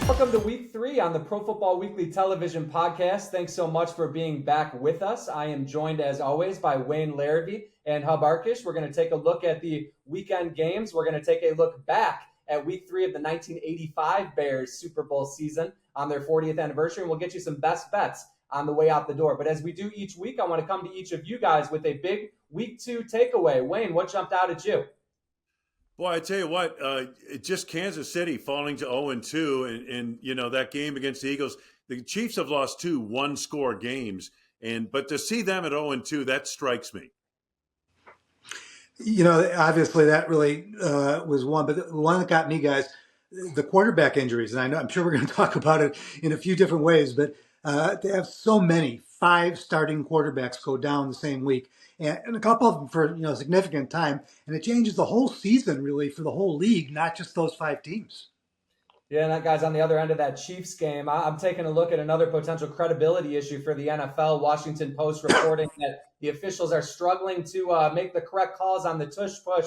Welcome to week 3 on the Pro Football Weekly television podcast. Thanks so much for being back with us. I am joined, as always, by Wayne Larrivee and Hub Arkush. We're going to take a look at the weekend games. We're going to take a look back at week 3 of the 1985 Bears Super Bowl season on their 40th anniversary, and we'll get you some best bets on the way out the door. But as we do each week, I want to come to each of you guys with a big week 2 takeaway. Wayne, what jumped out at you? Boy, I tell you what, just Kansas City falling to 0-2, and you know that game against the Eagles. The Chiefs have lost 2 one-score games, but to see them at 0-2, that strikes me. You know, obviously that really was one, but the one that got me, guys, the quarterback injuries, and I'm sure we're going to talk about it in a few different ways, but they have so many 5 starting quarterbacks go down the same week. And a couple of them for a significant time, and it changes the whole season really for the whole league, not just those 5 teams. Yeah, and that guy's on the other end of that Chiefs game. I'm taking a look at another potential credibility issue for the NFL. Washington Post reporting that the officials are struggling to make the correct calls on the tush-push.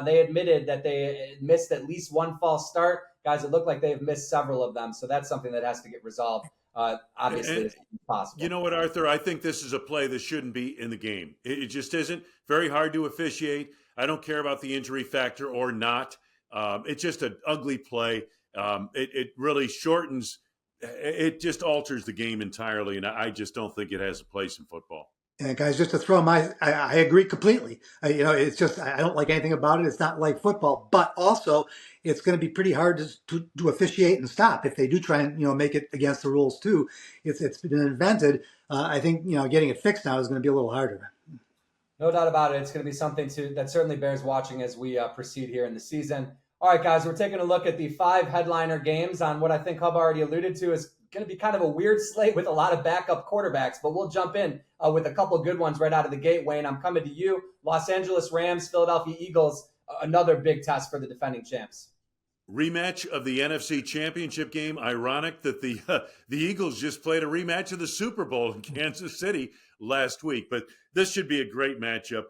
They admitted that they missed at least one false start. Guys, it looked like they've missed several of them, so that's something that has to get resolved. Obviously, it's possible. You know what, Arthur? I think this is a play that shouldn't be in the game. It just isn't. Very hard to officiate. I don't care about the injury factor or not. It's just an ugly play. It really shortens. It just alters the game entirely, and I just don't think it has a place in football. And guys, just to throw I agree completely. It's just, I don't like anything about it. It's not like football, but also it's going to be pretty hard to officiate and stop if they do try and, make it against the rules too. It's been invented. I think, getting it fixed now is going to be a little harder. No doubt about it. It's going to be something that certainly bears watching as we proceed here in the season. All right, guys, we're taking a look at the 5 headliner games on what I think Hub already alluded to is going to be kind of a weird slate with a lot of backup quarterbacks, but we'll jump in with a couple good ones right out of the gate. Wayne, I'm coming to you. Los Angeles Rams, Philadelphia Eagles, another big test for the defending champs. Rematch of the NFC Championship game. Ironic that the Eagles just played a rematch of the Super Bowl in Kansas City last week, but this should be a great matchup.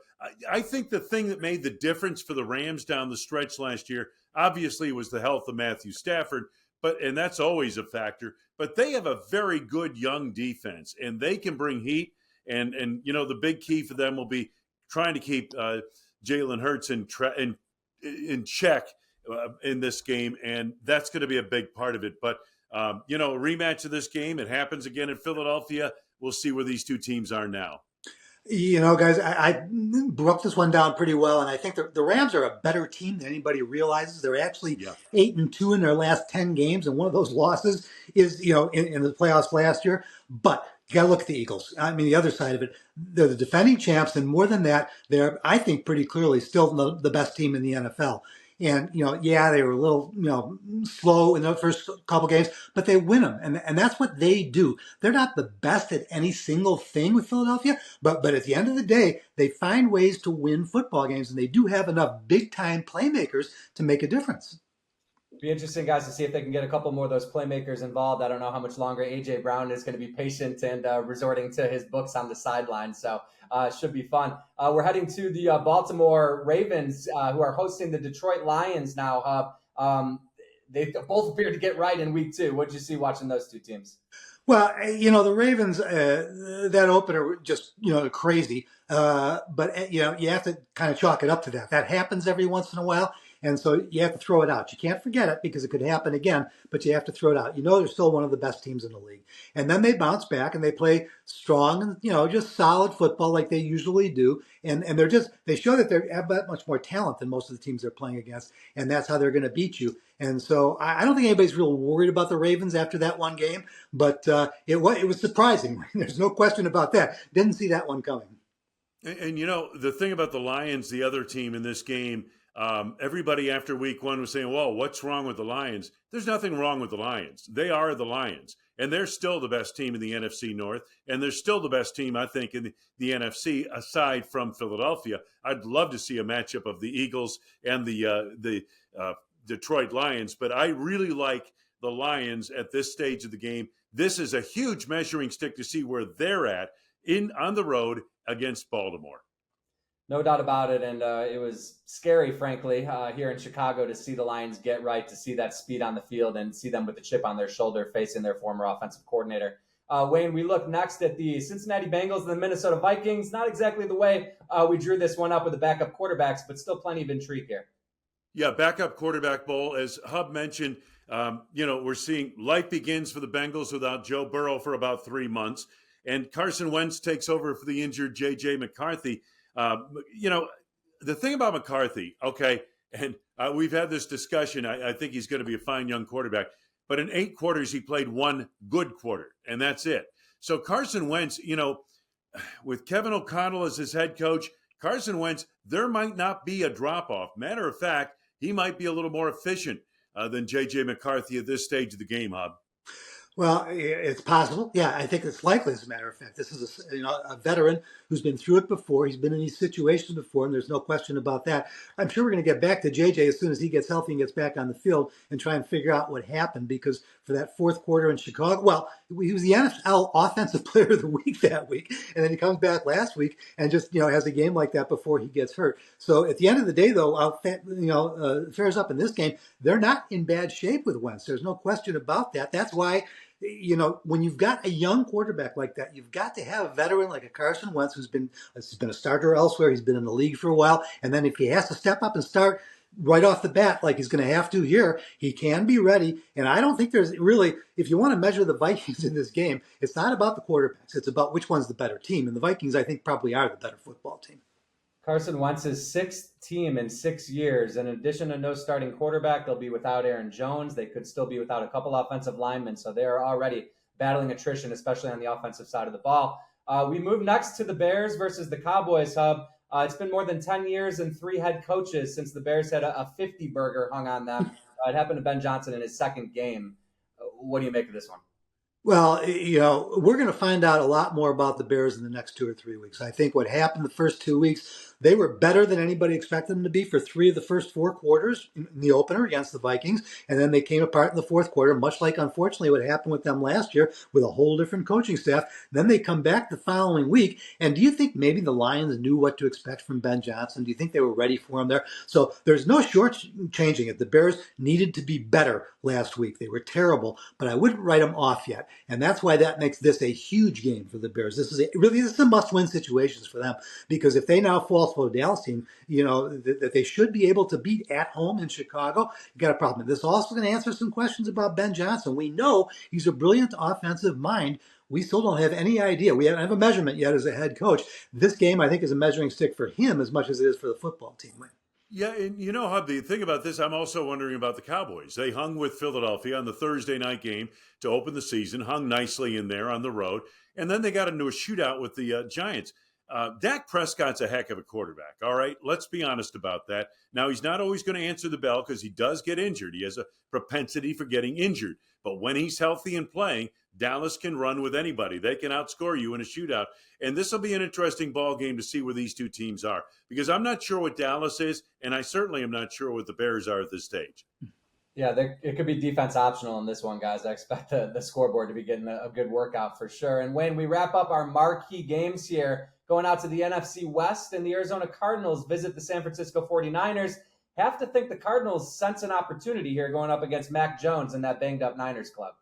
I think the thing that made the difference for the Rams down the stretch last year, obviously, was the health of Matthew Stafford, and that's always a factor. But they have a very good young defense, and they can bring heat. And the big key for them will be trying to keep Jalen Hurts in check in this game, and that's going to be a big part of it. But a rematch of this game, it happens again in Philadelphia. We'll see where these two teams are now. Guys, I broke this one down pretty well, and I think the Rams are a better team than anybody realizes. They're actually 8-2 in their last 10 games, and one of those losses is, in the playoffs last year. But you got to look at the Eagles. I mean, the other side of it, they're the defending champs, and more than that, they're, I think, pretty clearly still the best team in the NFL. And, they were a little, slow in the first couple games, but they win them. And that's what they do. They're not the best at any single thing with Philadelphia, but at the end of the day, they find ways to win football games, and they do have enough big-time playmakers to make a difference. Be interesting, guys, to see if they can get a couple more of those playmakers involved. I don't know how much longer A.J. Brown is going to be patient and resorting to his books on the sideline. So it should be fun. We're heading to the Baltimore Ravens, who are hosting the Detroit Lions now. They both appeared to get right in week 2. What did you see watching those two teams? Well, the Ravens, that opener, just, crazy. But you have to kind of chalk it up to that. That happens every once in a while. And so you have to throw it out. You can't forget it because it could happen again, but you have to throw it out. They're still one of the best teams in the league. And then they bounce back and they play strong and, just solid football like they usually do. And they show that they have that much more talent than most of the teams they're playing against. And that's how they're going to beat you. And so I don't think anybody's real worried about the Ravens after that one game, but it was surprising. There's no question about that. Didn't see that one coming. And the thing about the Lions, the other team in this game, everybody after week 1 was saying, well, what's wrong with the Lions? There's nothing wrong with the Lions. They are the Lions, and they're still the best team in the NFC North, and they're still the best team, I think, in the NFC, aside from Philadelphia. I'd love to see a matchup of the Eagles and the Detroit Lions, but I really like the Lions at this stage of the game. This is a huge measuring stick to see where they're at on the road against Baltimore. No doubt about it, and it was scary, frankly, here in Chicago to see the Lions get right, to see that speed on the field, and see them with the chip on their shoulder facing their former offensive coordinator. Wayne, we look next at the Cincinnati Bengals and the Minnesota Vikings. Not exactly the way we drew this one up with the backup quarterbacks, but still plenty of intrigue here. Yeah, backup quarterback bowl. As Hub mentioned, we're seeing life begins for the Bengals without Joe Burrow for about 3 months. And Carson Wentz takes over for the injured J.J. McCarthy. The thing about McCarthy, okay, and we've had this discussion. I think he's going to be a fine young quarterback. But in 8 quarters, he played 1 good quarter, and that's it. So Carson Wentz, with Kevin O'Connell as his head coach, Carson Wentz, there might not be a drop-off. Matter of fact, he might be a little more efficient than J.J. McCarthy at this stage of the game, Hub. Well, it's possible. Yeah, I think it's likely, as a matter of fact. This is a veteran who's been through it before. He's been in these situations before, and there's no question about that. I'm sure we're going to get back to JJ as soon as he gets healthy and gets back on the field and try and figure out what happened, because for that fourth quarter in Chicago, well, he was the NFL Offensive Player of the Week that week, and then he comes back last week and just has a game like that before he gets hurt. So at the end of the day, though, fares up in this game. They're not in bad shape with Wentz. There's no question about that. That's why, when you've got a young quarterback like that, you've got to have a veteran like a Carson Wentz who's been a starter elsewhere. He's been in the league for a while. And then if he has to step up and start right off the bat, like he's going to have to here, he can be ready. And I don't think there's really, if you want to measure the Vikings in this game, it's not about the quarterbacks. It's about which one's the better team. And the Vikings, I think, probably are the better football team. Carson Wentz's 6th team in 6 years. In addition to no starting quarterback, they'll be without Aaron Jones. They could still be without a couple offensive linemen. So they're already battling attrition, especially on the offensive side of the ball. We move next to the Bears versus the Cowboys, Hub. It's been more than 10 years and 3 head coaches since the Bears had a 50 burger hung on them. It happened to Ben Johnson in his 2nd game. What do you make of this one? Well, we're going to find out a lot more about the Bears in the next 2 or 3 weeks. I think what happened the first 2 weeks, they were better than anybody expected them to be for 3 of the first 4 quarters in the opener against the Vikings. And then they came apart in the 4th quarter, much like, unfortunately, what happened with them last year with a whole different coaching staff. Then they come back the following week. And do you think maybe the Lions knew what to expect from Ben Johnson? Do you think they were ready for him there? So there's no short-changing it. The Bears needed to be better last week. They were terrible, but I wouldn't write them off yet. And that's why that makes this a huge game for the Bears. This is a must-win situation for them, because if they now fall to a Dallas team, that they should be able to beat at home in Chicago, you got a problem. This also going to answer some questions about Ben Johnson. We know he's a brilliant offensive mind. We still don't have any idea. We don't have a measurement yet as a head coach. This game, I think, is a measuring stick for him as much as it is for the football team. Yeah, and Hub, the thing about this, I'm also wondering about the Cowboys. They hung with Philadelphia on the Thursday night game to open the season, hung nicely in there on the road, and then they got into a shootout with the Giants. Dak Prescott's a heck of a quarterback, all right? Let's be honest about that. Now, he's not always going to answer the bell because he does get injured. He has a propensity for getting injured. But when he's healthy and playing, Dallas can run with anybody. They can outscore you in a shootout. And this will be an interesting ball game to see where these two teams are, because I'm not sure what Dallas is, and I certainly am not sure what the Bears are at this stage. Yeah, it could be defense optional in this one, guys. I expect the scoreboard to be getting a good workout for sure. And when we wrap up our marquee games here, going out to the NFC West, and the Arizona Cardinals visit the San Francisco 49ers. Have to think the Cardinals sense an opportunity here going up against Mac Jones and that banged-up Niners club.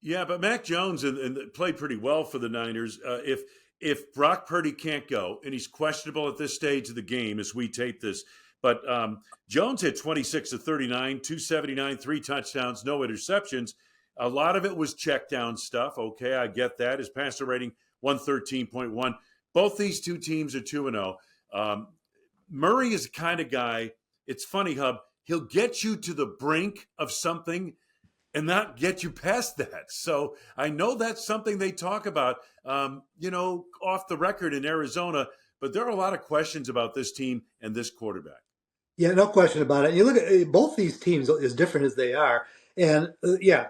Yeah, but Mac Jones and played pretty well for the Niners. If Brock Purdy can't go, and he's questionable at this stage of the game as we tape this, but Jones had 26 of 39, 279, 3 touchdowns, no interceptions. A lot of it was check down stuff. Okay, I get that. His passer rating, 113.1. Both these two teams are 2-0. Murray is the kind of guy, it's funny, Hub, he'll get you to the brink of something and not get you past that. So I know that's something they talk about, off the record in Arizona, but there are a lot of questions about this team and this quarterback. Yeah, no question about it. You look at both these teams, as different as they are, and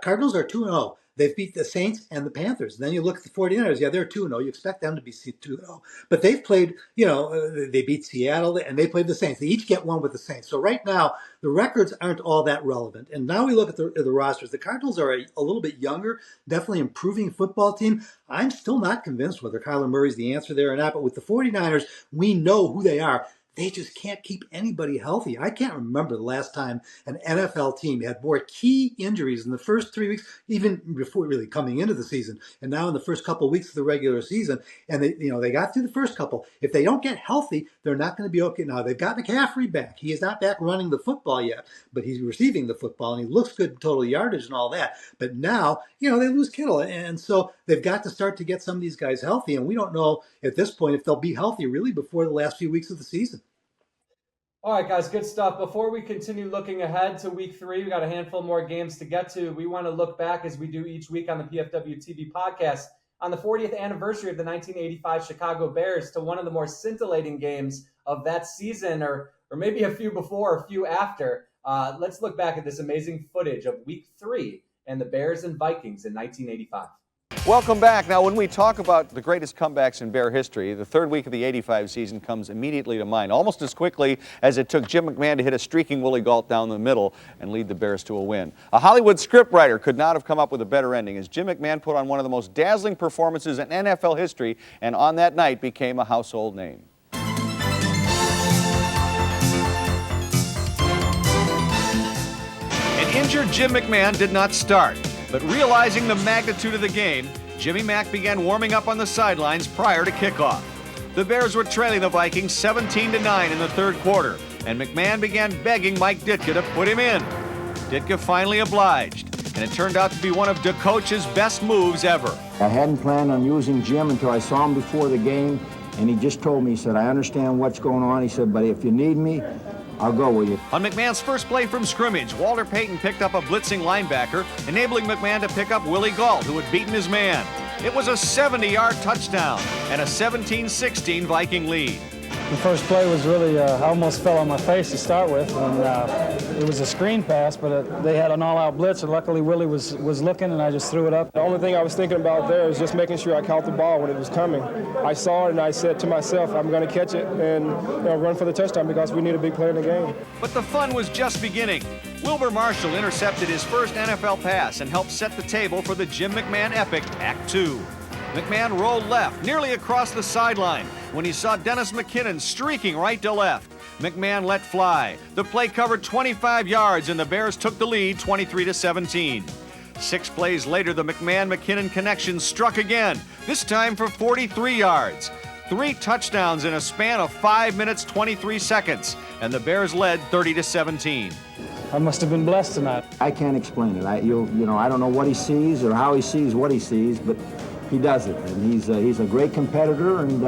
Cardinals are 2-0. They've beat the Saints and the Panthers. And then you look at the 49ers. Yeah, they're 2-0. You expect them to be 2-0. But they've played, they beat Seattle and they played the Saints. They each get one with the Saints. So right now, the records aren't all that relevant. And now we look at the rosters. The Cardinals are a little bit younger, definitely improving football team. I'm still not convinced whether Kyler Murray's the answer there or not. But with the 49ers, we know who they are. they just can't keep anybody healthy. I can't remember the last time an NFL team had more key injuries in the first 3 weeks, even before really coming into the season, and now in the first couple of weeks of the regular season. And they got through the first couple. If they don't get healthy, they're not going to be okay. Now they've got McCaffrey back. He is not back running the football yet, but he's receiving the football and he looks good in total yardage and all that. But now, they lose Kittle, and so they've got to start to get some of these guys healthy. And we don't know at this point if they'll be healthy really before the last few weeks of the season. All right, guys, good stuff. Before we continue looking ahead to week 3, we got a handful more games to get to. We want to look back, as we do each week on the PFW TV podcast, on the 40th anniversary of the 1985 Chicago Bears, to one of the more scintillating games of that season, or maybe a few before, a few after. Let's look back at this amazing footage of week 3 and the Bears and Vikings in 1985. Welcome back. Now, when we talk about the greatest comebacks in Bear history, the third week of the '85 season comes immediately to mind, almost as quickly as it took Jim McMahon to hit a streaking Willie Gault down the middle and lead the Bears to a win. A Hollywood scriptwriter could not have come up with a better ending, as Jim McMahon put on one of the most dazzling performances in NFL history, and on that night became a household name. An injured Jim McMahon did not start. But realizing the magnitude of the game, Jimmy Mack began warming up on the sidelines prior to kickoff. The Bears were trailing the Vikings 17-9 in the third quarter, and McMahon began begging Mike Ditka to put him in. Ditka finally obliged, and it turned out to be one of DeCoach's best moves ever. I hadn't planned on using Jim until I saw him before the game, and he just told me, he said, I understand what's going on. He said, but if you need me, I'll go with you. On McMahon's first play from scrimmage, Walter Payton picked up a blitzing linebacker, enabling McMahon to pick up Willie Gault, who had beaten his man. It was a 70-yard touchdown and a 17-16 Viking lead. The first play was really, I almost fell on my face to start with, and it was a screen pass, but they had an all-out blitz, and luckily Willie was looking, and I just threw it up. The only thing I was thinking about there is just making sure I caught the ball when it was coming. I saw it, and I said to myself, I'm going to catch it and run for the touchdown because we need a big play in the game. But the fun was just beginning. Wilbur Marshall intercepted his first NFL pass and helped set the table for the Jim McMahon epic, Act 2. McMahon rolled left, nearly across the sideline, when he saw Dennis McKinnon streaking right to left. McMahon let fly. The play covered 25 yards, and the Bears took the lead 23-17. 6 plays later, the McMahon-McKinnon connection struck again, this time for 43 yards. 3 touchdowns in a span of 5 minutes, 23 seconds, and the Bears led 30-17. I must have been blessed tonight. I can't explain it. I don't know what he sees or how he sees what he sees, but he does it, and he's a great competitor, and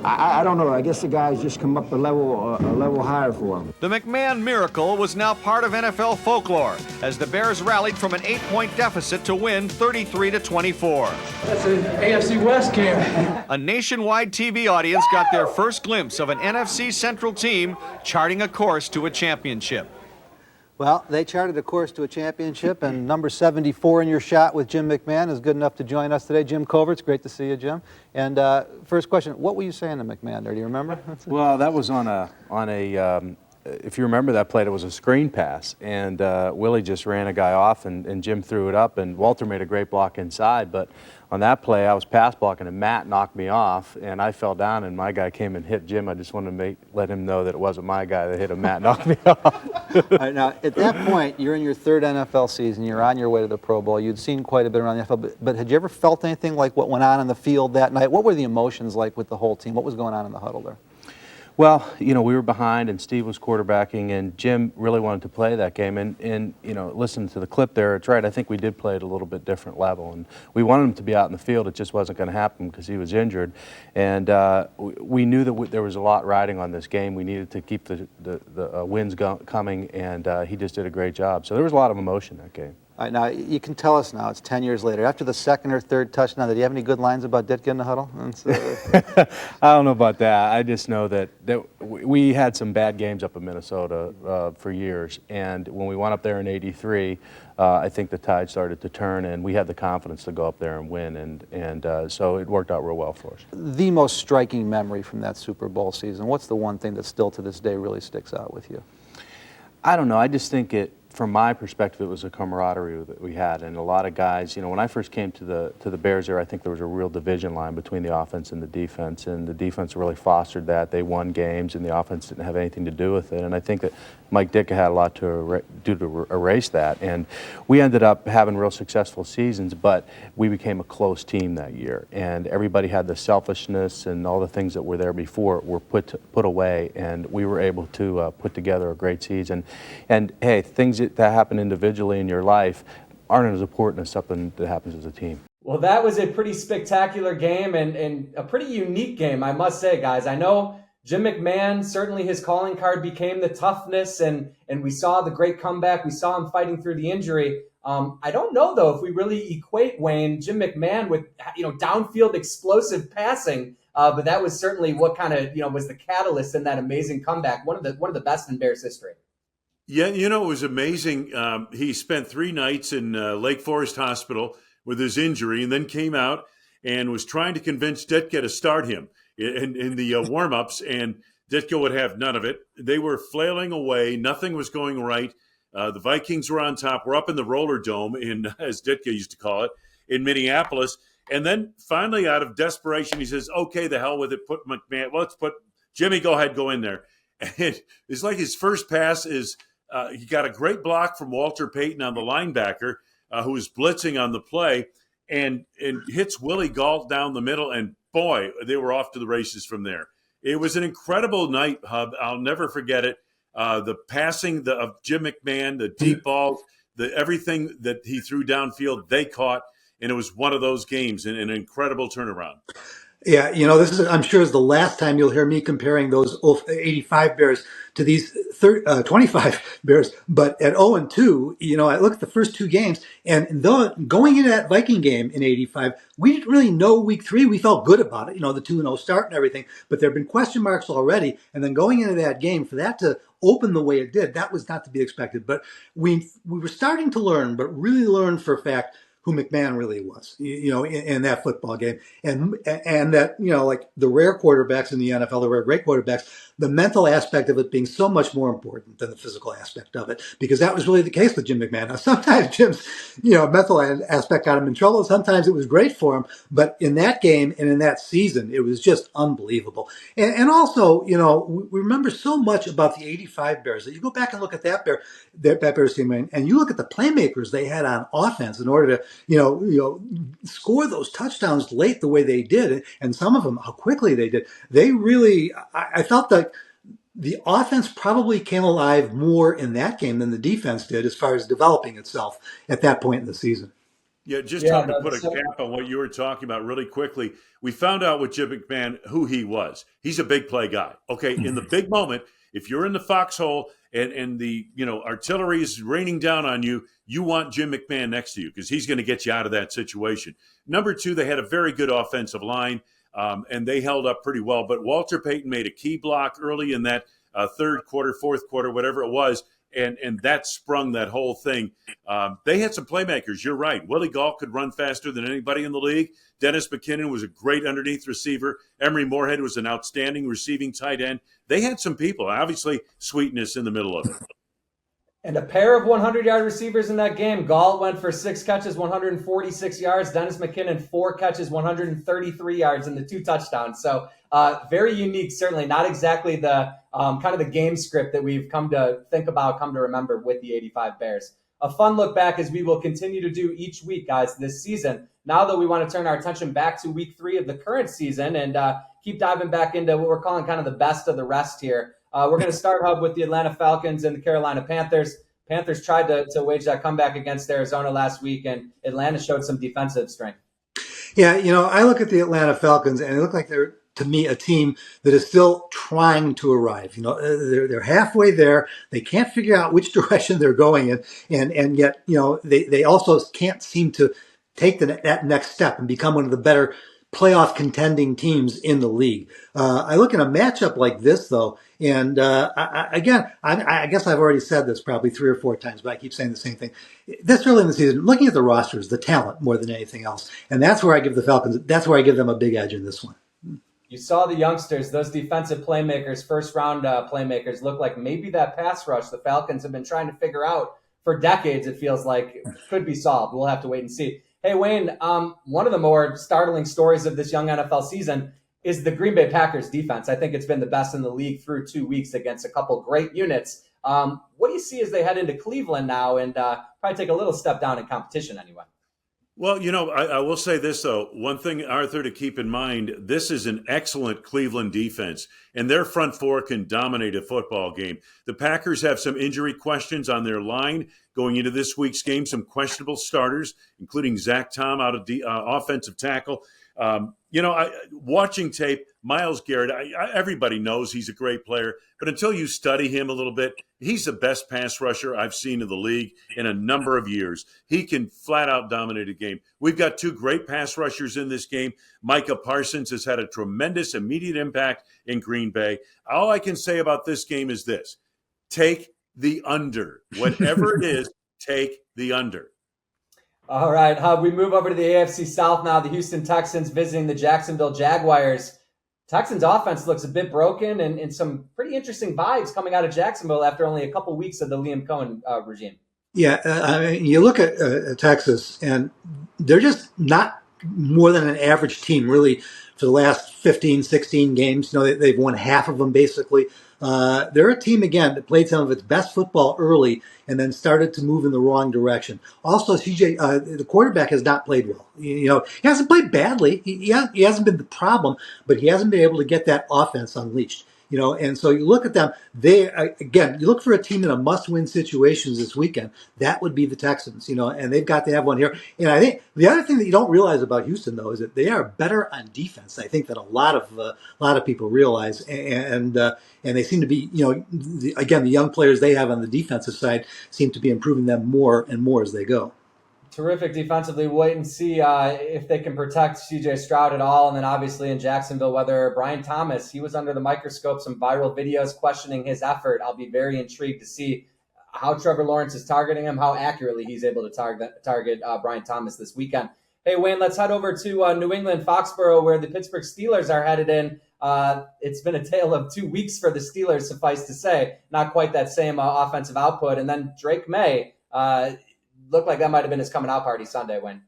I don't know. I guess the guys just come up a level higher for him. The McMahon miracle was now part of NFL folklore as the Bears rallied from an 8-point deficit to win 33-24. That's an AFC West game. A nationwide TV audience got their first glimpse of an NFC Central team charting a course to a championship. Well, they charted a course to a championship, and number 74 in your shot with Jim McMahon is good enough to join us today. Jim Covert's great to see you, Jim. And first question, what were you saying to McMahon there? Do you remember? Well, that was on a if you remember that play, it was a screen pass, and Willie just ran a guy off, and Jim threw it up, and Walter made a great block inside. But on that play, I was pass blocking, and Matt knocked me off, and I fell down, and my guy came and hit Jim. I just wanted to let him know that it wasn't my guy that hit him. Matt knocked me off. All right, now, at that point, you're in your third NFL season. You're on your way to the Pro Bowl. You'd seen quite a bit around the NFL, but had you ever felt anything like what went on in the field that night? What were the emotions like with the whole team? What was going on in the huddle there? Well, we were behind, and Steve was quarterbacking, and Jim really wanted to play that game. And listen to the clip there, it's right. I think we did play at a little bit different level, and we wanted him to be out in the field. It just wasn't going to happen because he was injured. And we knew that there was a lot riding on this game. We needed to keep the wins coming, and he just did a great job. So there was a lot of emotion in that game. All right, now, you can tell us now, it's 10 years later. After the second or third touchdown, did you have any good lines about Ditka in the huddle? I don't know about that. I just know that we had some bad games up in Minnesota for years, and when we went up there in '83, I think the tide started to turn, and we had the confidence to go up there and win, and so it worked out real well for us. The most striking memory from that Super Bowl season, what's the one thing that still to this day really sticks out with you? I don't know. I just think from my perspective, it was a camaraderie that we had, and a lot of guys. When I first came to the Bears era, I think there was a real division line between the offense and the defense, and the defense really fostered that. They won games, and the offense didn't have anything to do with it. And I think that Mike Ditka had a lot to do to erase that. And we ended up having real successful seasons, but we became a close team that year, and everybody had the selfishness and all the things that were there before were put away, and we were able to put together a great season. And hey, things that happen individually in your life aren't as important as something that happens as a team. Well, that was a pretty spectacular game and a pretty unique game, I must say, guys. I know Jim McMahon, certainly his calling card became the toughness, and we saw the great comeback. We saw him fighting through the injury. I don't know, though, if we really equate, Wayne, Jim McMahon with, downfield explosive passing, but that was certainly what kind of, was the catalyst in that amazing comeback. One of the best in Bears history. Yeah, it was amazing. He spent 3 nights in Lake Forest Hospital with his injury, and then came out and was trying to convince Ditka to start him in the warm-ups, and Ditka would have none of it. They were flailing away. Nothing was going right. The Vikings were on top. We're up in the Roller Dome, as Ditka used to call it, in Minneapolis. And then finally, out of desperation, he says, okay, the hell with it. Put McMahon. Let's put Jimmy, go in there. And it's like his first pass is he got a great block from Walter Payton on the linebacker who was blitzing on the play and hits Willie Gault down the middle. And boy, they were off to the races from there. It was an incredible night, Hub. I'll never forget it. The passing of Jim McMahon, the deep balls, everything that he threw downfield, they caught. And it was one of those games, and an incredible turnaround. Yeah, this is, I'm sure, is the last time you'll hear me comparing those 85 Bears to these 25 Bears. But at 0-2, I look at the first 2 games, and going into that Viking game in 85, we didn't really know week 3. We felt good about it, the 2-0 start and everything. But there have been question marks already. And then going into that game, for that to open the way it did, that was not to be expected. But we were starting to learn, but really learn for a fact, who McMahon really was, in that football game. And that, like the rare quarterbacks in the NFL, the rare great quarterbacks, the mental aspect of it being so much more important than the physical aspect of it, because that was really the case with Jim McMahon. Now, sometimes Jim's, mental aspect got him in trouble. Sometimes it was great for him. But in that game and in that season, it was just unbelievable. And also, we remember so much about the 85 Bears that you go back and look at that Bears team, and you look at the playmakers they had on offense in order to, score those touchdowns late the way they did, and some of them how quickly they did. They really, I felt like the offense probably came alive more in that game than the defense did as far as developing itself at that point in the season. Yeah, to put a cap on what you were talking about really quickly, we found out with Jim McMahon who he was. He's a big play guy. Okay, in the big moment, if you're in the foxhole and the artillery is raining down on you, you want Jim McMahon next to you because he's going to get you out of that situation. Number 2, they had a very good offensive line, and they held up pretty well. But Walter Payton made a key block early in that third quarter, fourth quarter, whatever it was, and that sprung that whole thing. They had some playmakers. You're right. Willie Gault could run faster than anybody in the league. Dennis McKinnon was a great underneath receiver. Emery Moorhead was an outstanding receiving tight end. They had some people. Obviously, sweetness in the middle of it. And a pair of 100-yard receivers in that game. Gault went for 6 catches, 146 yards. Dennis McKinnon, 4 catches, 133 yards, and the 2 touchdowns. So very unique, certainly not exactly the kind of the game script that we've come to think about, come to remember with the 85 Bears. A fun look back as we will continue to do each week, guys, this season. Now that we want to turn our attention back to week 3 of the current season and keep diving back into what we're calling kind of the best of the rest here. We're going to start, Hub, with the Atlanta Falcons and the Carolina Panthers. Panthers tried to wage that comeback against Arizona last week, and Atlanta showed some defensive strength. Yeah, I look at the Atlanta Falcons, and they look like they're, to me, a team that is still trying to arrive. They're halfway there. They can't figure out which direction they're going in, and yet, they also can't seem to take that next step and become one of the better playoff contending teams in the league. I look at a matchup like this, though, and I guess I've already said this probably 3 or 4 times, but I keep saying the same thing. This early in the season, looking at the rosters, the talent more than anything else, and that's where I give the Falcons, that's where I give them a big edge in this one. You saw the youngsters, those defensive playmakers, first-round playmakers, look like maybe that pass rush the Falcons have been trying to figure out for decades, it feels like could be solved. We'll have to wait and see. Hey, Wayne, one of the more startling stories of this young NFL season is the Green Bay Packers defense. I think it's been the best in the league through 2 weeks against a couple great units. What do you see as they head into Cleveland now and probably take a little step down in competition anyway? Well, I will say this, though. One thing, Arthur, to keep in mind, this is an excellent Cleveland defense, and their front four can dominate a football game. The Packers have some injury questions on their line going into this week's game, some questionable starters, including Zach Tom out of the offensive tackle. Watching tape, Myles Garrett, everybody knows he's a great player, but until you study him a little bit, he's the best pass rusher I've seen in the league in a number of years. He can flat out dominate a game. We've got two great pass rushers in this game. Micah Parsons has had a tremendous immediate impact in Green Bay. All I can say about this game is this: take the under. Whatever it is, take the under. All right, we move over to the AFC South now. The Houston Texans visiting the Jacksonville Jaguars. Texans offense looks a bit broken and some pretty interesting vibes coming out of Jacksonville after only a couple weeks of the Liam Cohen regime. Yeah, you look at Texas, and they're just not more than an average team, really, for the last 15, 16 games. They've won half of them, basically. They're a team, again, that played some of its best football early and then started to move in the wrong direction. Also, the quarterback has not played well. He hasn't played badly. He hasn't been the problem, but he hasn't been able to get that offense unleashed. And so you look at them, you look for a team in a must-win situations this weekend. That would be the Texans, and they've got to have one here. And I think the other thing that you don't realize about Houston, though, is that they are better on defense, I think, than a lot of people realize. And they seem to be, the young players they have on the defensive side seem to be improving them more and more as they go. Terrific defensively. Wait and see if they can protect C.J. Stroud at all. And then obviously in Jacksonville, whether Brian Thomas, he was under the microscope, some viral videos questioning his effort. I'll be very intrigued to see how Trevor Lawrence is targeting him, how accurately he's able to target Brian Thomas this weekend. Hey, Wayne, let's head over to New England, Foxborough, where the Pittsburgh Steelers are headed in. It's been a tale of 2 weeks for the Steelers, suffice to say. Not quite that same offensive output. And then Drake May, looked like that might have been his coming out party Sunday, Wayne.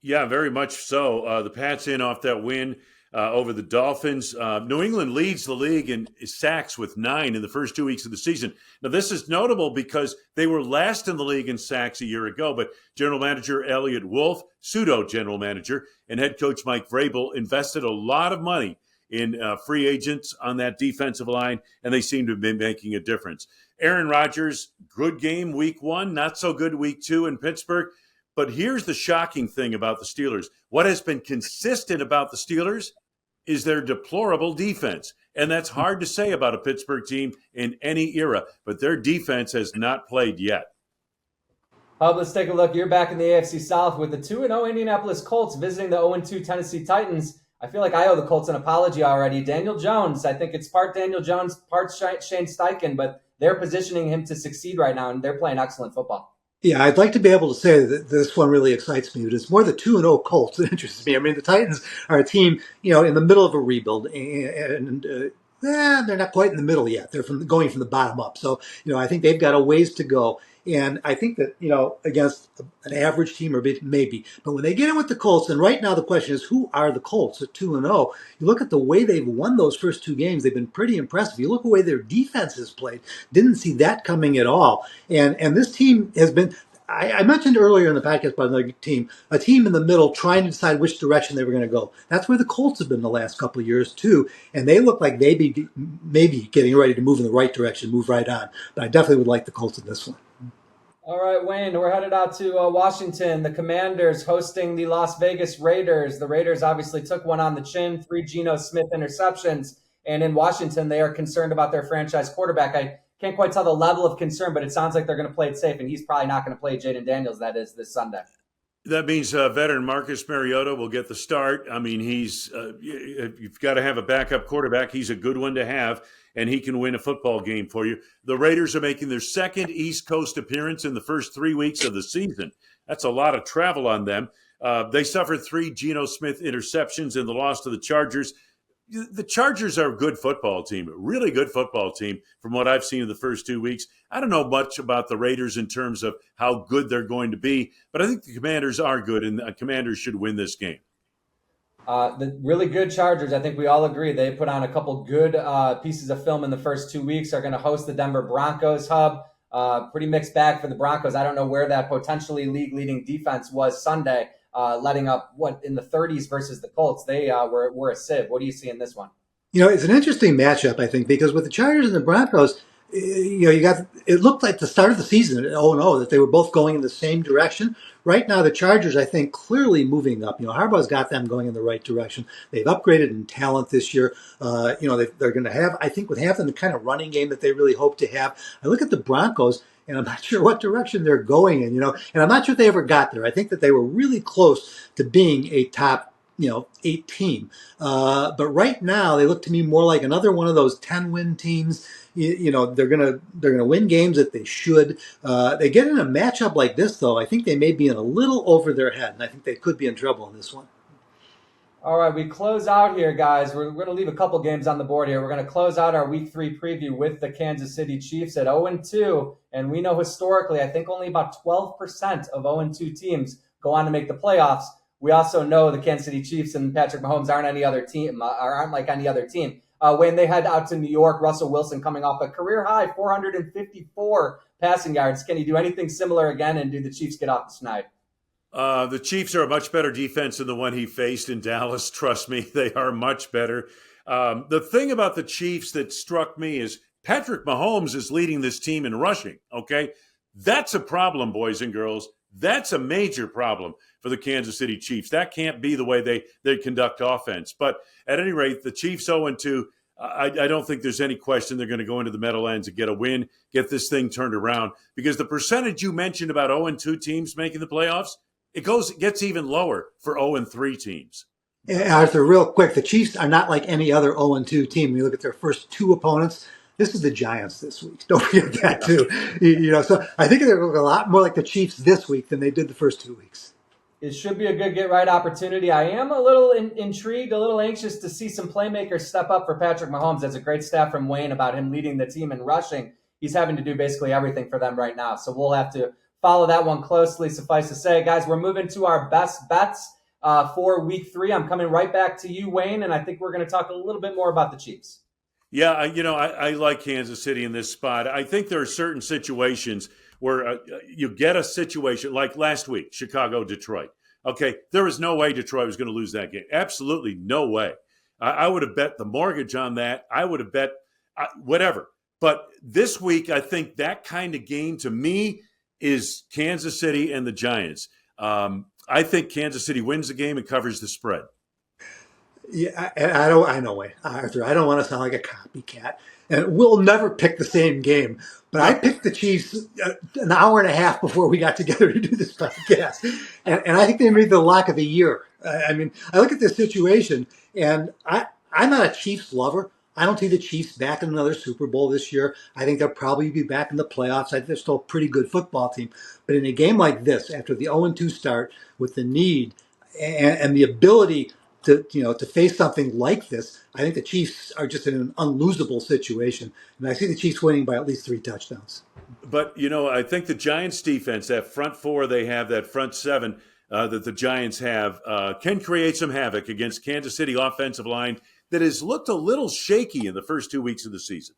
Yeah, very much so. The Pats in off that win over the Dolphins. New England leads the league in sacks with 9 in the first 2 weeks of the season. Now, this is notable because they were last in the league in sacks a year ago, but general manager Elliott Wolf, pseudo-general manager, and head coach Mike Vrabel invested a lot of money in free agents on that defensive line, and they seem to have been making a difference. Aaron Rodgers, good game week 1, not so good week 2 in Pittsburgh. But here's the shocking thing about the Steelers. What has been consistent about the Steelers is their deplorable defense. And that's hard to say about a Pittsburgh team in any era, but their defense has not played yet. Let's take a look. You're back in the AFC South with the 2-0 Indianapolis Colts visiting the 0-2 Tennessee Titans. I feel like I owe the Colts an apology already. Daniel Jones, I think it's part Daniel Jones, part Shane Steichen, but they're positioning him to succeed right now, and they're playing excellent football. Yeah, I'd like to be able to say that this one really excites me, but it's more the 2-0 Colts that interests me. I mean, the Titans are a team, in the middle of a rebuild, and they're not quite in the middle yet. They're going from the bottom up. So, I think they've got a ways to go. And I think that, against an average team or maybe, but when they get in with the Colts, and right now the question is, who are the Colts at 2-0? You look at the way they've won those first 2 games, they've been pretty impressive. You look at the way their defense has played, didn't see that coming at all. And this team has been, I mentioned earlier in the podcast about another team, a team in the middle trying to decide which direction they were going to go. That's where the Colts have been the last couple of years too. And they look like maybe getting ready to move in the right direction, move right on. But I definitely would like the Colts in this one. All right, Wayne, we're headed out to Washington. The Commanders hosting the Las Vegas Raiders. The Raiders obviously took one on the chin, 3 Geno Smith interceptions. And in Washington, they are concerned about their franchise quarterback. I can't quite tell the level of concern, but it sounds like they're going to play it safe, and he's probably not going to play Jaden Daniels, that is, this Sunday. That means veteran Marcus Mariota will get the start. I mean, you've got to have a backup quarterback. He's a good one to have, and he can win a football game for you. The Raiders are making their second East Coast appearance in the first 3 weeks of the season. That's a lot of travel on them. They suffered 3 Geno Smith interceptions in the loss to the Chargers. the Chargers are a good football team, a really good football team from what I've seen in the first 2 weeks. I don't know much about the Raiders in terms of how good they're going to be, but I think the Commanders are good, and the Commanders should win this game. The really good Chargers, I think we all agree, they put on a couple good pieces of film in the first 2 weeks, are going to host the Denver Broncos, Hub. Pretty mixed bag for the Broncos. I don't know where that potentially league-leading defense was Sunday, letting up, in the 30s versus the Colts. They were a sieve. What do you see in this one? It's an interesting matchup, I think, because with the Chargers and the Broncos, it looked like the start of the season at 0-0 that they were both going in the same direction. Right now, the Chargers, I think, clearly moving up. Harbaugh's got them going in the right direction. They've upgraded in talent this year. They're going to have, I think, with half of the kind of running game that they really hope to have. I look at the Broncos, and I'm not sure what direction they're going in, and I'm not sure if they ever got there. I think that they were really close to being a top 8 team. But right now, they look to me more like another one of those 10-win teams. They're gonna win games that they should. They get in a matchup like this, though. I think they may be in a little over their head, and I think they could be in trouble in this one. All right, we close out here, guys. We're going to leave a couple games on the board here. We're going to close out our Week 3 preview with the Kansas City Chiefs at 0-2, and we know historically, I think only about 12% of 0-2 teams go on to make the playoffs. We also know the Kansas City Chiefs and Patrick Mahomes aren't like any other team. When they head out to New York, Russell Wilson coming off a career high 454 passing yards. Can he do anything similar again, and do the Chiefs get off the schneid? The Chiefs are a much better defense than the one he faced in Dallas. Trust me, they are much better. The thing about the Chiefs that struck me is Patrick Mahomes is leading this team in rushing, okay? That's a problem, boys and girls. That's a major problem for the Kansas City Chiefs. That can't be the way they conduct offense. But at any rate, the Chiefs 0-2, I don't think there's any question they're going to go into the Meadowlands and get a win, get this thing turned around. Because the percentage you mentioned about 0-2 teams making the playoffs, it gets even lower for 0-3 teams. Arthur, real quick, the Chiefs are not like any other 0-2 team. When you look at their first 2 opponents, this is the Giants this week. Don't forget that too. So I think they're a lot more like the Chiefs this week than they did the first 2 weeks. It should be a good get-right opportunity. I am a little intrigued, a little anxious to see some playmakers step up for Patrick Mahomes. That's a great stat from Wayne about him leading the team in rushing. He's having to do basically everything for them right now. So we'll have to follow that one closely. Suffice to say, guys, we're moving to our best bets for Week 3. I'm coming right back to you, Wayne, and I think we're going to talk a little bit more about the Chiefs. Yeah, I like Kansas City in this spot. I think there are certain situations where you get a situation like last week, Chicago-Detroit. Okay, there was no way Detroit was going to lose that game. Absolutely no way. I would have bet the mortgage on that. I would have bet whatever. But this week, I think that kind of game to me is Kansas City and the Giants. I think Kansas City wins the game and covers the spread. Yeah, I know, Wayne. Arthur, I don't want to sound like a copycat, and we'll never pick the same game. But I picked the Chiefs an hour and a half before we got together to do this podcast, and I think they made the lock of the year. I look at this situation, and I'm not a Chiefs lover. I don't see the Chiefs back in another Super Bowl this year. I think they'll probably be back in the playoffs. I think they're still a pretty good football team. But in a game like this, after the 0-2 start, with the need and the ability to face something like this, I think the Chiefs are just in an unlosable situation. And I see the Chiefs winning by at least 3 touchdowns. But, I think the Giants defense, that front 4 they have, that front 7 that the Giants have, can create some havoc against Kansas City offensive line that has looked a little shaky in the first 2 weeks of the season.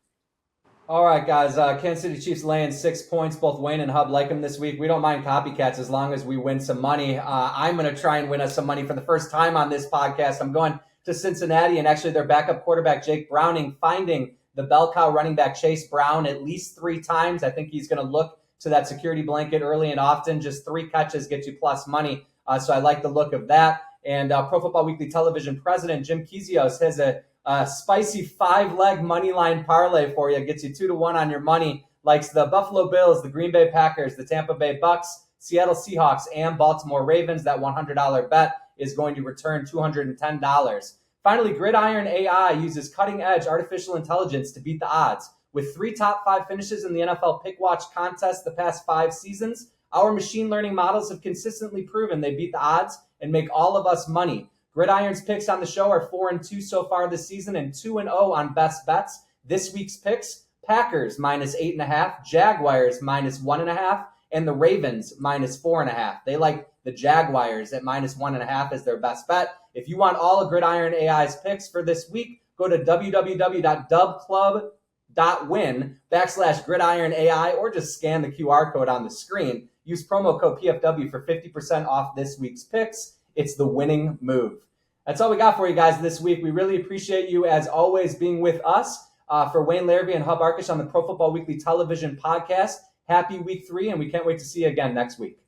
All right, guys. Kansas City Chiefs laying 6 points. Both Wayne and Hub like them this week. We don't mind copycats as long as we win some money. I'm going to try and win us some money for the first time on this podcast. I'm going to Cincinnati, and actually their backup quarterback, Jake Browning, finding the bell cow running back Chase Brown at least 3 times. I think he's going to look to that security blanket early and often. Just 3 catches get you plus money. So I like the look of that. And Pro Football Weekly Television president Jim Kizios has a spicy 5-leg money line parlay for you. Gets you 2-1 on your money. Likes the Buffalo Bills, the Green Bay Packers, the Tampa Bay Bucks, Seattle Seahawks, and Baltimore Ravens. That $100 bet is going to return $210. Finally, Gridiron AI uses cutting-edge artificial intelligence to beat the odds. With 3 top 5 finishes in the NFL Pick Watch contest the past 5 seasons, our machine learning models have consistently proven they beat the odds and make all of us money. Gridiron's picks on the show are 4-2 so far this season and 2-0 on best bets. This week's picks, Packers -8.5, Jaguars -1.5, and the Ravens -4.5. They like the Jaguars at -1.5 as their best bet. If you want all of Gridiron AI's picks for this week, go to www.dubclub.win/Gridiron AI or just scan the QR code on the screen. Use promo code PFW for 50% off this week's picks. It's the winning move. That's all we got for you guys this week. We really appreciate you, as always, being with us. For Wayne Larrivee and Hub Arkush on the Pro Football Weekly Television podcast, happy week 3, and we can't wait to see you again next week.